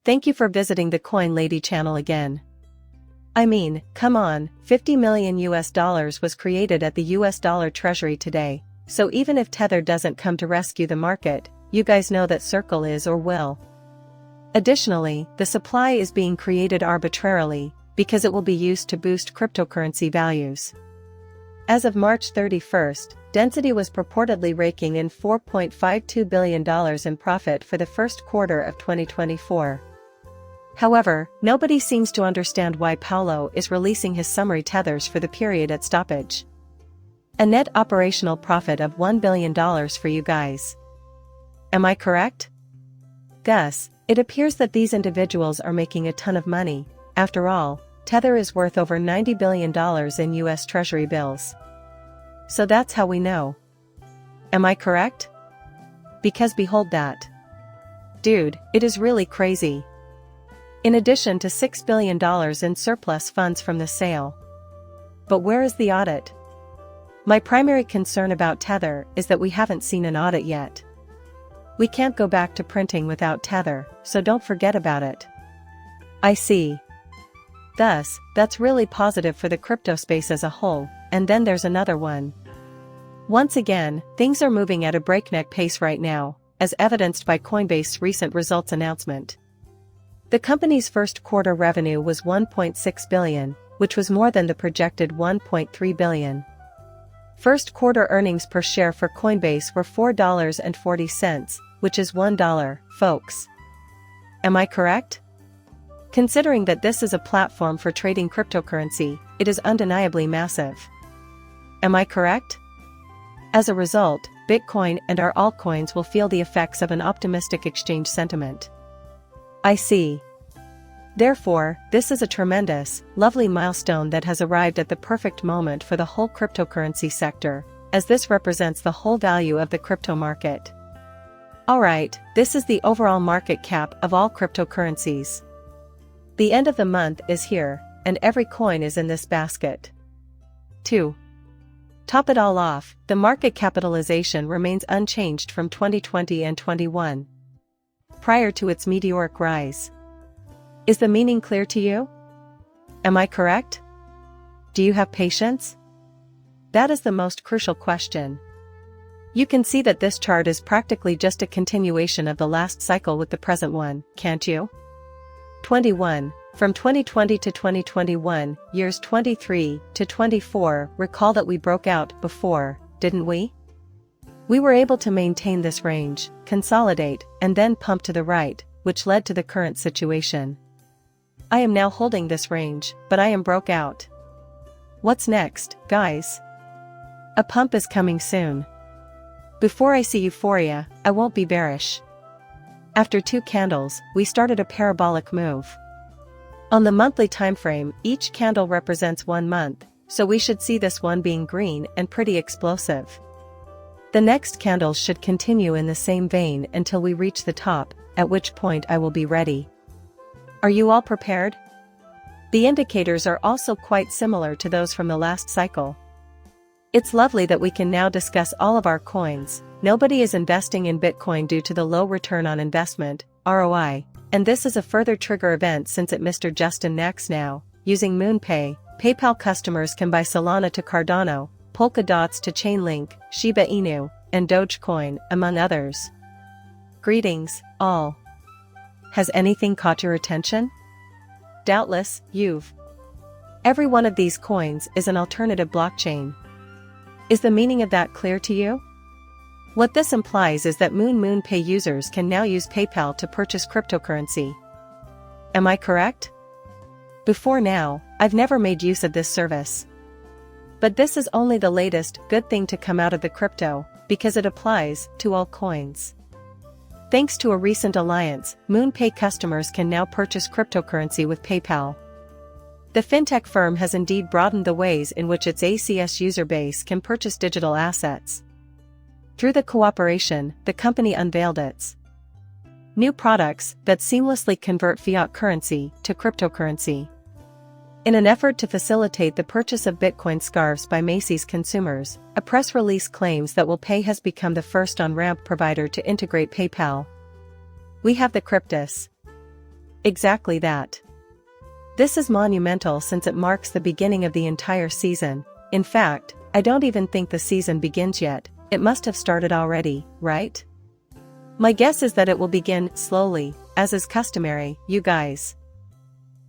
Thank you for visiting the Coin Lady channel again. I mean, come on, $50 million was created at the US dollar treasury today, so even if Tether doesn't come to rescue the market, you guys know that Circle is or will. Additionally, the supply is being created arbitrarily, because it will be used to boost cryptocurrency values. As of March 31st, Density was purportedly raking in $4.52 billion in profit for the first quarter of 2024. However, nobody seems to understand why Paolo is releasing his summary tethers for the period at stoppage. A net operational profit of $1 billion for you guys. Am I correct? Gus, it appears that these individuals are making a ton of money. After all, Tether is worth over $90 billion in US Treasury bills. So that's how we know. Am I correct? Because behold that. Dude, it is really crazy. In addition to $6 billion in surplus funds from the sale. But where is the audit? My primary concern about Tether is that we haven't seen an audit yet. We can't go back to printing without Tether, so don't forget about it. I see. Thus, that's really positive for the crypto space as a whole, and then there's another one. Once again, things are moving at a breakneck pace right now, as evidenced by Coinbase's recent results announcement. The company's first quarter revenue was $1.6 billion, which was more than the projected $1.3 billion. First quarter earnings per share for Coinbase were $4.40, which is $1, folks. Am I correct? Considering that this is a platform for trading cryptocurrency, it is undeniably massive. Am I correct? As a result, Bitcoin and our altcoins will feel the effects of an optimistic exchange sentiment. I see. Therefore, this is a tremendous, lovely milestone that has arrived at the perfect moment for the whole cryptocurrency sector, as this represents the whole value of the crypto market. Alright, this is the overall market cap of all cryptocurrencies. The end of the month is here, and every coin is in this basket. 2. Top it all off, the market capitalization remains unchanged from 2020 and 21. Prior to its meteoric rise. Is the meaning clear to you? Am I correct? Do you have patience? That is the most crucial question. You can see that this chart is practically just a continuation of the last cycle with the present one, can't you? 21. From 2020 to 2021, years 23 to 24, recall that we broke out before, didn't we? We were able to maintain this range, consolidate, and then pump to the right, which led to the current situation. I am now holding this range, but I am broke out. What's next, guys? A pump is coming soon. Before I see euphoria, I won't be bearish. After 2 candles, we started a parabolic move. On the monthly timeframe, each candle represents 1 month, so we should see this one being green and pretty explosive. The next candles should continue in the same vein until we reach the top, at which point I will be ready. Are you all prepared? The indicators are also quite similar to those from the last cycle. It's lovely that we can now discuss all of our coins. Nobody is investing in Bitcoin due to the low return on investment, ROI, and this is a further trigger event since at Mr. Justin Nax now, using MoonPay, PayPal customers can buy Solana to Cardano, Polkadots to Chainlink, Shiba Inu, and Dogecoin, among others. Greetings, all. Has anything caught your attention? Doubtless, you've. Every one of these coins is an alternative blockchain. Is the meaning of that clear to you? What this implies is that MoonPay users can now use PayPal to purchase cryptocurrency. Am I correct? Before now, I've never made use of this service. But this is only the latest good thing to come out of the crypto, because it applies to all coins. Thanks to a recent alliance, MoonPay customers can now purchase cryptocurrency with PayPal. The fintech firm has indeed broadened the ways in which its ACS user base can purchase digital assets. Through the cooperation, the company unveiled its new products that seamlessly convert fiat currency to cryptocurrency. In an effort to facilitate the purchase of Bitcoin scarves by Macy's consumers, a press release claims that WillPay has become the first on-ramp provider to integrate PayPal. We have the Cryptus. Exactly that. This is monumental since it marks the beginning of the entire season. In fact, I don't even think the season begins yet, it must have started already, right? My guess is that it will begin slowly, as is customary, you guys.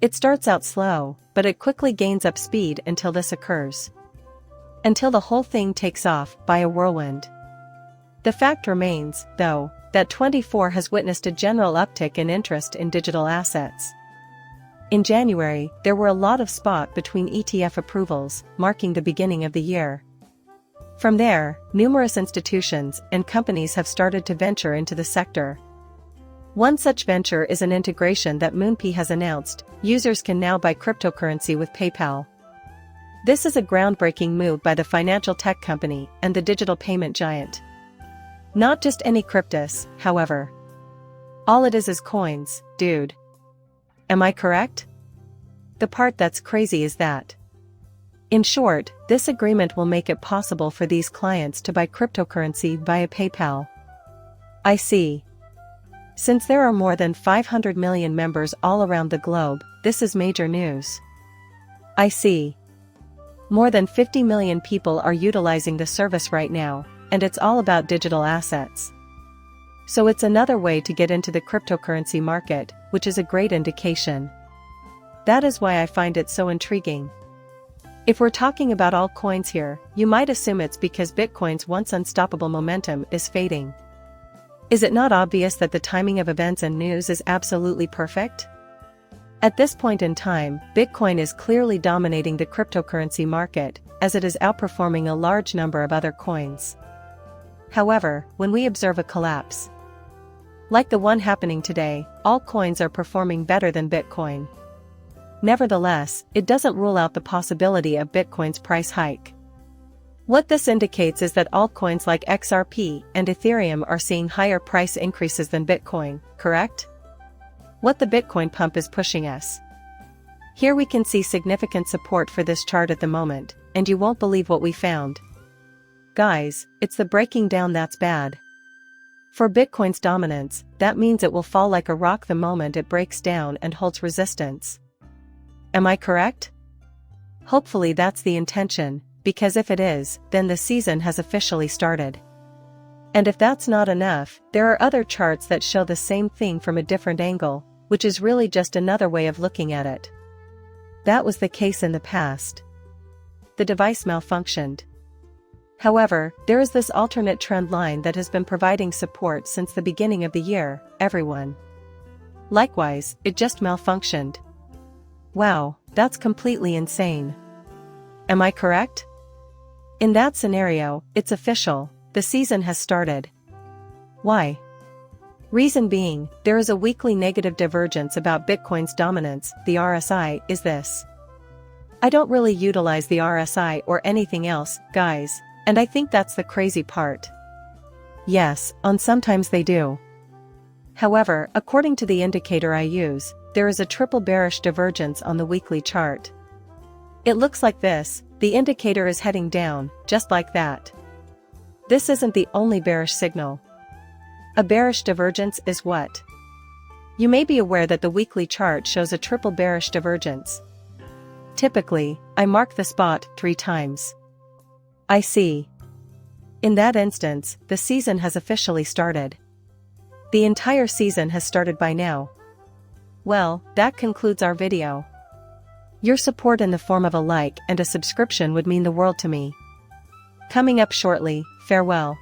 It starts out slow, but it quickly gains up speed until this occurs. Until the whole thing takes off by a whirlwind. The fact remains, though, that 24 has witnessed a general uptick in interest in digital assets. In January, there were a lot of spot between ETF approvals, marking the beginning of the year. From there, numerous institutions and companies have started to venture into the sector. One such venture is an integration that MoonPay has announced. Users can now buy cryptocurrency with PayPal. This is a groundbreaking move by the financial tech company and the digital payment giant. Not just any cryptos, however. All it is coins, dude. Am I correct? The part that's crazy is that. In short, this agreement will make it possible for these clients to buy cryptocurrency via PayPal. I see. Since there are more than 500 million members all around the globe, this is major news. I see. More than 50 million people are utilizing the service right now, and it's all about digital assets. So it's another way to get into the cryptocurrency market, which is a great indication. That is why I find it so intriguing. If we're talking about all coins here, you might assume it's because Bitcoin's once unstoppable momentum is fading. Is it not obvious that the timing of events and news is absolutely perfect? At this point in time, Bitcoin is clearly dominating the cryptocurrency market, as it is outperforming a large number of other coins. However, when we observe a collapse, like the one happening today, all coins are performing better than Bitcoin. Nevertheless, it doesn't rule out the possibility of Bitcoin's price hike. What this indicates is that altcoins like XRP and Ethereum are seeing higher price increases than Bitcoin, correct? What the Bitcoin pump is pushing us. Here we can see significant support for this chart at the moment, and you won't believe what we found. Guys, it's the breaking down that's bad. For Bitcoin's dominance, that means it will fall like a rock the moment it breaks down and holds resistance. Am I correct? Hopefully that's the intention. Because if it is, then the season has officially started. And if that's not enough, there are other charts that show the same thing from a different angle, which is really just another way of looking at it. That was the case in the past. The device malfunctioned. However, there is this alternate trend line that has been providing support since the beginning of the year, everyone. Likewise, it just malfunctioned. Wow, that's completely insane. Am I correct? In that scenario, it's official, the season has started. Why? Reason being, there is a weekly negative divergence about Bitcoin's dominance. The RSI is this. I don't really utilize the RSI or anything else, guys, and I think that's the crazy part. Yes, sometimes they do. However, according to the indicator I use, there is a triple bearish divergence on the weekly chart. It looks like this. The indicator is heading down, just like that. This isn't the only bearish signal. A bearish divergence is what? You may be aware that the weekly chart shows a triple bearish divergence. Typically, I mark the spot 3 times. I see. In that instance, the season has officially started. The entire season has started by now. Well, that concludes our video. Your support in the form of a like and a subscription would mean the world to me. Coming up shortly, farewell.